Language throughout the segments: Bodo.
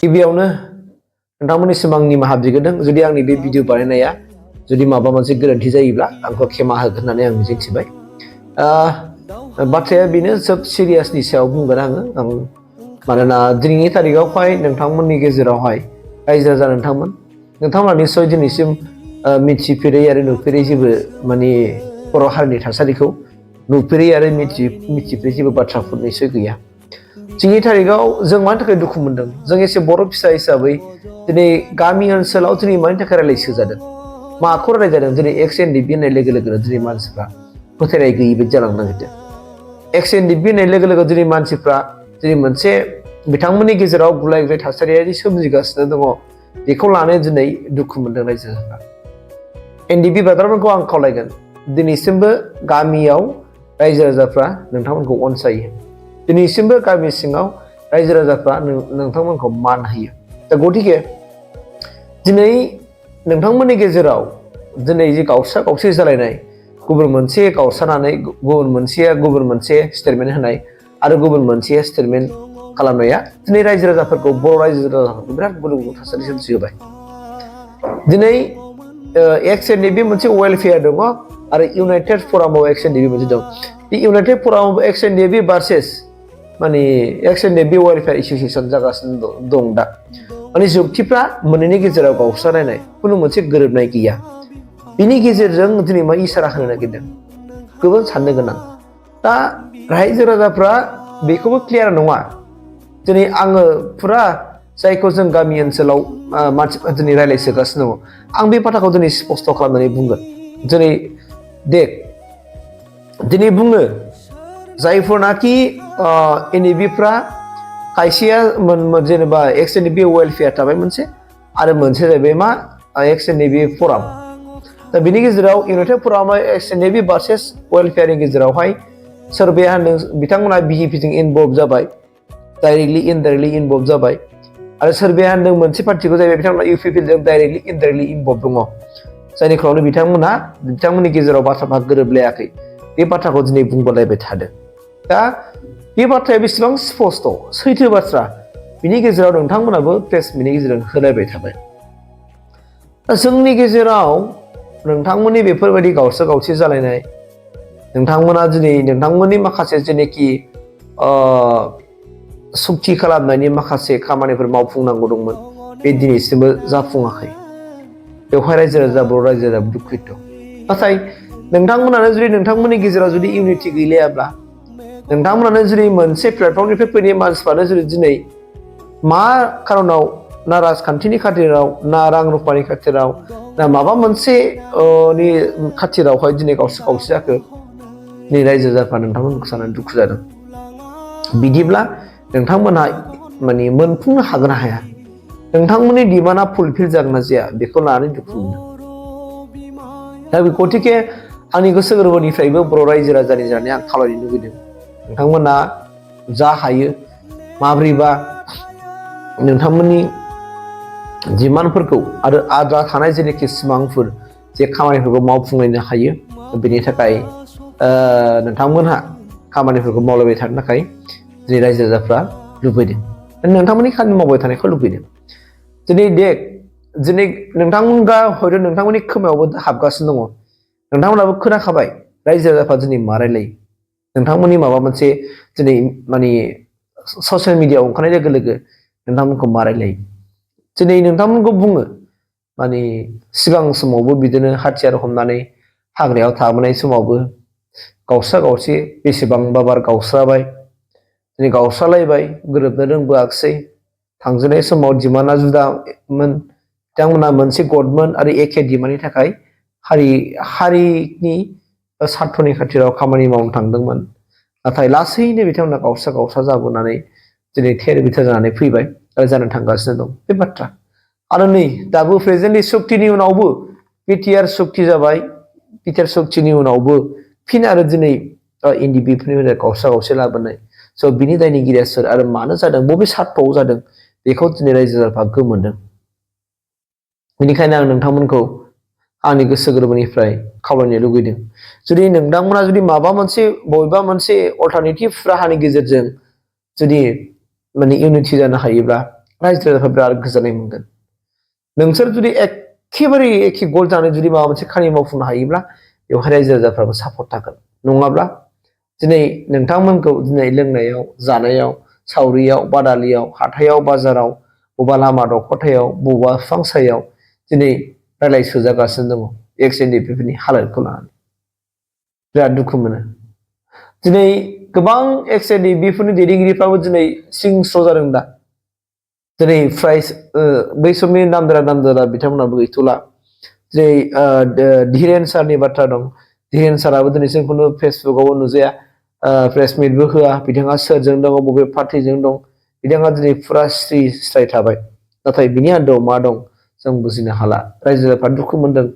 गिबियावनो नोंथांमोननिसिम आं निमाहा बिग्रोदों जुदि आंनि बे भिडिअ बानायनाया जुदि माबा मोनसे गोरोन्थि जायोब्ला आंखौ क्षमा होगोन होननानै आं मिजिंथिबाय। बाथ्राया बेनो जोब सिरियासनि सायाव बुंगोन आं मानोना दिनैनि तारिखावहाय नोंथांमोननि गेजेरावहाय रायजो राजा नोंथांमोना निस्सय दिनैसिम मिथिफेरै आरो नुफेरै जेबो माने बर' हारिनि थासारिखौ नुफेरै आरो मिथिफेरै जेबो बाथ्राफोर निस्सय गैया। दिनैनि तारिखाव जों मानि थाखाय दुखु मोनदों? जों एसे बर' फिसा हिसाबै दिनै गामि ओनसोलाव दिनै मानि थाखाय रायलायसो जादों? माखौ रायलायजादों? दिनै एक्स एनडिपि होननाय लोगो लोगोनो दिनै मानसिफ्रा फोथायनाय गैयि बायदि जालांनो नागिरदों। एक्स एनडिपि होननाय लोगो लोगो दिनै मानसिफ्रा दिनै मोनसे बिथांमोननि गेजेराव गुलाय गुजाय थासारियारि सोमजिगासिनो दङ। बेखौ लानानै दिनै दुखु मोनदों रायजो राजाफ्रा। एनडिपि ब्रादारफोरखौ आं खावलायगोन दिनैसिमबो गामियाव रायजो राजाफ्रा नोंथांमोनखौ अनसायो। दिनैसिमबो गामि सिङाव रायजो राजाफ्रा नोंथांमोनखौ मान होयो। दा गतिके दिनै नोंथांमोननि गेजेराव दिनै जे गावस्रा गावस्रि जालायनाय, गुबुन मोनसे गावस्रानानै गुबुन मोनसे स्टेटमेन्ट होनाय आरो गुबुन मोनसे स्टेटमेन्ट खालामनाया दिनै रायजो राजाफोरखौ बर' रायजो राजाफोरखौ बिराद गुदुं गुदुं थासारि सोमजिहोबाय। दिनै एक्स एनडिपि मोनसे वेलफेयार दङ आरो इउनाइटेड फरामाव एक्स एनडिपि मोनसे दं। बे इउनाइटेड फरामाव एक्स एनडिपि भार्सेस माने एक्स एनडिपि वेलफेयार एसोसिएसन जागासिनो दं दा। माने जुक्तिफ्रा मोननैनि गेजेराव गावस्रालायनाय खुनु मोनसे गोरोबनाय गैया। बिनि गेजेरजों दिनै मा इसारा होनो नागिरदों? गोबां साननो गोनां। दा रायजो राजाफ्रा बेखौबो क्लियार नङा। दिनै आङो फुरा जायखौ जों गामि ओनसोलाव मानसिफ्रा दिनै रायलायसोगासिनो दङ, आं बे बाथ्राखौ दिनै स्पष्ट खालामनानै बुंगोन। दिनै बुङो जायफोरनाखि एनडिपिफ्रा खायसेया जेनेबा एक्स एनडिपि वेलफेयार थाबाय मोनसे आरो मोनसे जाहैबाय मा एक्स एनडिपि फराम। दा बिनि गेजेराव इउनाइटेड फरामा एक्स एनडिपि भार्सेस वेलफेयारनि गेजेरावहाय सोरबाया होनदों बिथांमोना बिजेपिजों इनभल्भ जाबाय, डाइरेक्टलि इनडाइरेक्टलि इनभल्भ जाबाय। आरो सोरबाया होनदों मोनसे पार्टिखौ जाहैबाय बिथांमोना इउपिपिजों डाइरेक्टलि इनडाइरेक्टलि इनभल्भ दङ। जायनि खारनाव बिथांमोननि गेजेराव बाथ्राफ्रा गोरोबलायाखै। बे बाथ्राखौ दिनै बुंबोलायबाय थादों। दा बे बाथ्राया बेसेबां स्पष्ट सैथो बाथ्रा, बिनि गेजेराव नोंथांमोनाबो प्रेस मिटनि गेजेरजों होलायबाय थाबाय। दा जोंनि गेजेराव नोंथांमोननि बेफोरबायदि गावस्रा गावस्रि जालायनाय, नोंथांमोना दिनै नोंथांमोननि माखासे जेनेखि सुक्ति खालामनायनि माखासे खामानिफोर मावफुंनांगौ दंमोन, बे दिनैसिमबो जाफुङाखै। बेवहाय रायजो राजा बर' रायजो राजा दुखुथ। नाथाय नोंथांमोनानो जुदि नोंथांमोननि गेजेराव जुदि इउनिटि गैलायाब्ला, नोंथांमोनानो जुदि मोनसे प्लेटफर्मनिफ्राय फैनाय मानसिफ्रानो जुदि दिनै मा खारनाव ना राजखान्थिनि खाथिराव ना रां रुफानि खाथिराव ना माबा मोनसे नि खाथिरावहाय दिनै गावस्रा गावस्रि जाखो, दिनै रायजो राजाफ्रा नोंथांमोनखौ साननानै दुखु जादों। बिदिब्ला नोंथांमोनहा माने मोनफुंनो हागोन ना हाया? नोंथांमोननि डिमान्डआ फुलफिल जागोन ना जाया बेखौ लानानै दुखु मोनदों। दा गतिके आंनि गोसो गोरबोनिफ्रायबो बर' रायजो राजानि जानानै आं खावलायनो लुबैदों, नोंथांमोना जा हायो माब्रैबा नोंथांमोननि डिमान्डफोरखौ आरो आद्रा थानाय जेनेखि सिमांफोर जे खामानिफोरखौ मावफुंलायनो हायो, बेनि थाखाय नोंथांमोनहा खामानिफोरखौ मावलायबाय थानो थाखाय दिनै रायजो राजाफ्रा लुबैदों। नोंथांमोननि खामानि मावबाय थानायखौ लुबैदों। दिनै नोंथांमोना हयथ' नोंथांमोननि खोमायावबो हाबगासिनो दङ। नोंथांमोनाबो खोनाखाबाय रायजो राजाफ्रा दिनै मा रायलायो। नोंथांमोननि माबा मोनसे दिनै माने ससियेल मिडियाआव ओंखारनाय लोगो लोगो नोंथांमोनखौ मा रायलायो। दिनै नोंथांमोनखौ बुङो माने सिगां समावबो बिदिनो हाथियार हमनानै हाग्रायाव थाबोनाय समावबो गावस्रा गावस्रि बेसेबांबा बार गावस्राबाय, दिनै गावस्रालायबाय, गोरोबनो रोंबोआखिसै। थांजेननाय समाव डिमान्डआ जुदामोन, बिथांमोना मोनसे गदमोन आरो एखे डिमान्डनि थाखाय हारिनि सार्थनि खाथिराव खामानि मावनो थांदोंमोन। नाथाय लासैनो बिथांमोना गावस्रा गावस्रा जाबोनानै दिनै थेर बिथेर जानानै फैबाय आरो जानो थांगासिनो दं बे बाथ्रा। आरो नै दाबो प्रेजेन्टलि सुक्तिनि उनावबो बिटिआर सुक्ति जाबाय, बिटिआर सुक्तिनि उनावबो फिन आरो दिनै एनडिपिफोरनि गावस्रा गावस्रि लाबोनाय। स' बिनि दायनिगिरिया सोर आरो मानो जादों, बबे सार्थआव जादों, बेखौ दिनै रायजो राजाफ्रा गोमोरदों। बेनिखायनो आं नोंथांमोनखौ आंनि गोसो गोरबोनिफ्राय खावलायनो लुगैदों, जुदि नोंथांमोना जुदि माबा मोनसे बबेबा मोनसे अल्टारनेटिभ राहानि गेजेरजों जुदि माने इउनिटि जानो हायोब्ला रायजो राजाफ्रा बिराद गोजोननाय मोनगोन नोंसोर जुदि एखेबारे एखे गल जानानै जुदि माबा मोनसे खामानि मावफुंनो हायोब्ला बेवहाय रायजो राजाफ्राबो सापर्ट थागोन नङाब्ला दिनै नोंथांमोनखौ दिनै लोंनायाव जानायाव सावरियाव बादालियाव हाथायाव बाजाराव बबेबा लामा दख'थायाव बबेबा बिफां सायाव दिनै रायलाय सोजागासिनो दङ एक्स एनडिएफबि हालोदखौ लानानै बिराद दुखु मोनो दिनै गोबां एक्स एनडिएफबिफोरनि दैदेनगिरिफ्राबो दिनै सिं स्र' जादों दा दिनै फ्राय बै समनि नामदारा बिथांमोनाबो गैथ'ला दिनै धीरेन सारनि बाथ्रा दं धीरेन साराबो दिनै जोंखौनो फेसबुकआवबो नुजाया प्रेस मिटबो होआ बिथाङा सोरजों दङ बबे पार्टिजों दं बिथाङा दिनै फुरा स्राय थाबाय नाथाय बिनि आन्दोआव मा दं जों बुजिनो हाला रायजो राजाफ्रा दुखु मोनदों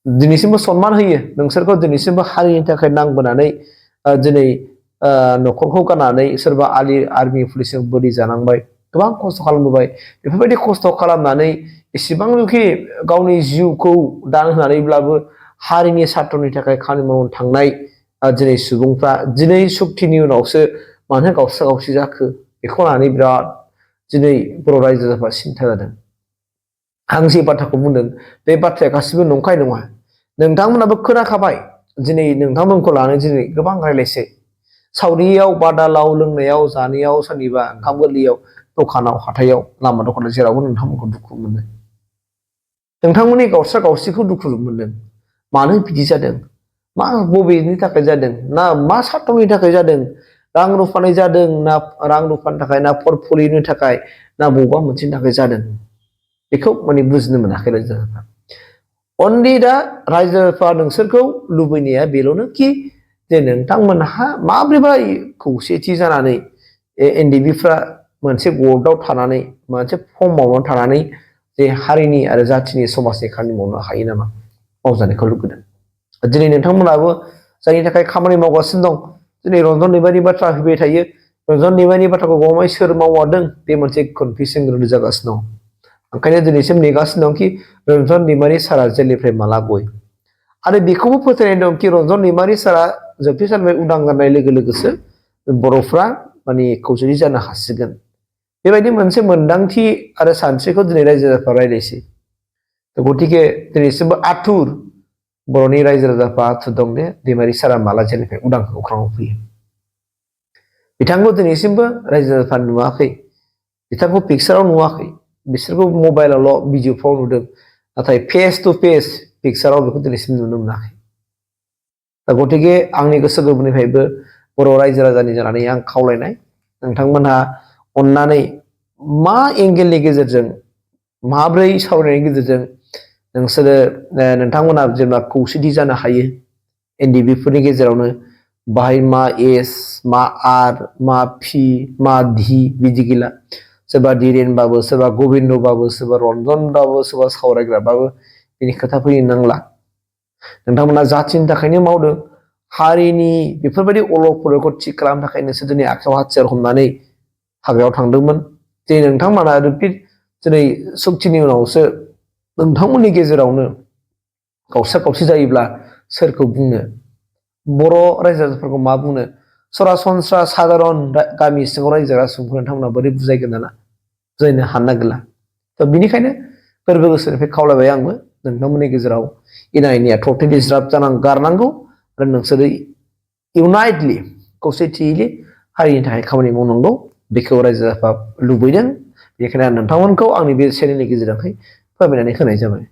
दिनैसिमबो सनमान होयो नोंसोरखौ दिनैसिमबो हारिनि थाखाय नांबोनानै दिनै न'खरखौ गारनानै सोरबा आर्मि पुलिसजों बोलि जानांबाय गोबां खस्थ' खालामबोबाय बेफोरबायदि खस्थ' खालामनानै एसेबांनोखि गावनि जिउखौ दान होनानैब्लाबो हारिनि सार्थनि थाखाय खामानि मावनो थांनाय दिनै सुबुंफ्रा दिनै सुक्तिनि उनावसो मानो गावस्रा गावस्रि जाखो बेखौ लानानै बिराद दिनै बर' रायजो राजाफ्रा सिन्था जादों आं जे बाथ्राखौ बुंदों बे बाथ्राया गासिबो नंखाय नङा नोंथांमोनाबो खोनाखाबाय दिनै नोंथांमोनखौ लानानै दिनै गोबां रायलायसै सावरियाव बादालाव लोंनायाव जानायाव सोरनिबा ओंखाम गोरलैयाव दखानाव हाथायाव लामा दखानाव जेरावबो नोंथांमोनखौ दुखु मोनो नोंथांमोननि गावस्रा गावस्रिखौ दुखु मोनदों मानो बिदि जादों मा बबेनि थाखाय जादों ना मा सार्थनि थाखाय जादों रां रुफानि जादों ना रां रुफानि थाखाय ना पर्टफलिय'नि थाखाय ना बबेबा मोनसेनि थाखाय जादों बेखौ माने बुजिनो मोनाखै रायजो राजाफ्रा अनलि दा रायजो राजाफ्रा नोंसोरखौ लुबैनाया बेल'नो कि जे नोंथांमोनहा माब्रैबा खौसेथि जानानै एनडिएफबिफ्रा मोनसे गटआव थानानै मोनसे फर्म मावनानै थानानै जे हारिनि आरो जाथिनि समाजनि खामानि मावनो हायो नामा मावजानायखौ लुबैदों दिनै नोंथांमोनाबो जायनि थाखाय खामानि मावगासिनो दं दिनै रन्जन दैमारिनि बाथ्रा होबाय थायो रन्जन दैमारिनि बाथ्राखौ गमाय सोर मावदों बे मोनसे कनफिउसन गोनां जागासिनो दं ओंखायनो दिनैसिम नेगासिनो दं कि रन्जन दैमारि सारा जेलनिफ्राय माला गयो आरो बेखौबो फोथायनाय दं कि रन्जन दैमारि सारा जोबथेसारनिफ्राय उदां जानाय लोगो लोगोसो बर'फ्रा माने खौसेथि जानो हासिगोन बेबायदि मोनसे मोन्दांथि आरो सानस्रिखौ दिनै रायजो राजाफ्रा रायलायसै गतिके दिनैसिमबो आथुर बर'नि रायजो राजाफ्रा आथुर दं दे दैमारि सारा माला जेलनिफ्राय उदां अख्राङाव फैयो बिथांखौ दिनैसिमबो रायजो राजाफ्रा नुवाखै बिथांखौ पिक्साराव नुवाखै बिसोरखौ मबाइलावल' भिडिअफ्राव नुदों नाथाय फेस टु फेस पिक्साराव बेखौ दिनैसिम नुनो मोनाखै दा गतिके आंनि गोसो गोरबोनिफ्रायबो बर' रायजो राजानि जानानै आं खावलायनाय नोंथांमोनहा अननानै मा एंगेलनि गेजेरजों माब्रै सावरायनायनि गेजेरजों नोंसोरो नोंथांमोना जेनेबा खौसेथि जानो हायो एनडिएफबिफोरनि गेजेरावनो बाहाय मा एस मा आर मा पि मा धि बिदि गैला सोरबा धीरेनबाबो सोरबा गबिन्दबाबो सोरबा रन्जनबाबो सोरबा सावरायग्राबाबो बिनि खोथा फैनो नांला नोंथांमोना जाथिनि थाखायनो मावदों हारिनि बेफोरबायदि अलखदखौ थिग खालामनो थाखाय नोंसोर दिनै आखायाव हाथियार हमनानै हाग्रायाव थांदोंमोन जे नोंथांमोना रिपिट दिनै सुक्तिनि उनावसो नोंथांमोननि गेजेरावनो गावसा गावसि जायोब्ला सोरखौ बुंनो बर' रायजो राजाफोरखौ मा बुंनो सरासनस्रा साधारन गामि सिङाव रायजो जाग्रा सुबुंफोर नोंथांमोना बोरै बुजायगोन दाना बुजायनो हानो नागिरला थ' बिनिखायनो गोरबो गोसोनिफ्राय खावलायबाय आंबो नोंथांमोननि गेजेराव एना एनिया टटेलि ज्राब गारनांगौ आरो नोंसोरो इउनाइटलि खौसेथियै हारिनि थाखाय खामानि मावनांगौ बेखौ रायजो राजाफ्रा लुबैदों बेनिखायनो आं नोंथांमोनखौ आंनि बे चेनेलनि गेजेरजोंहाय फोरमायनानै होनाय जाबाय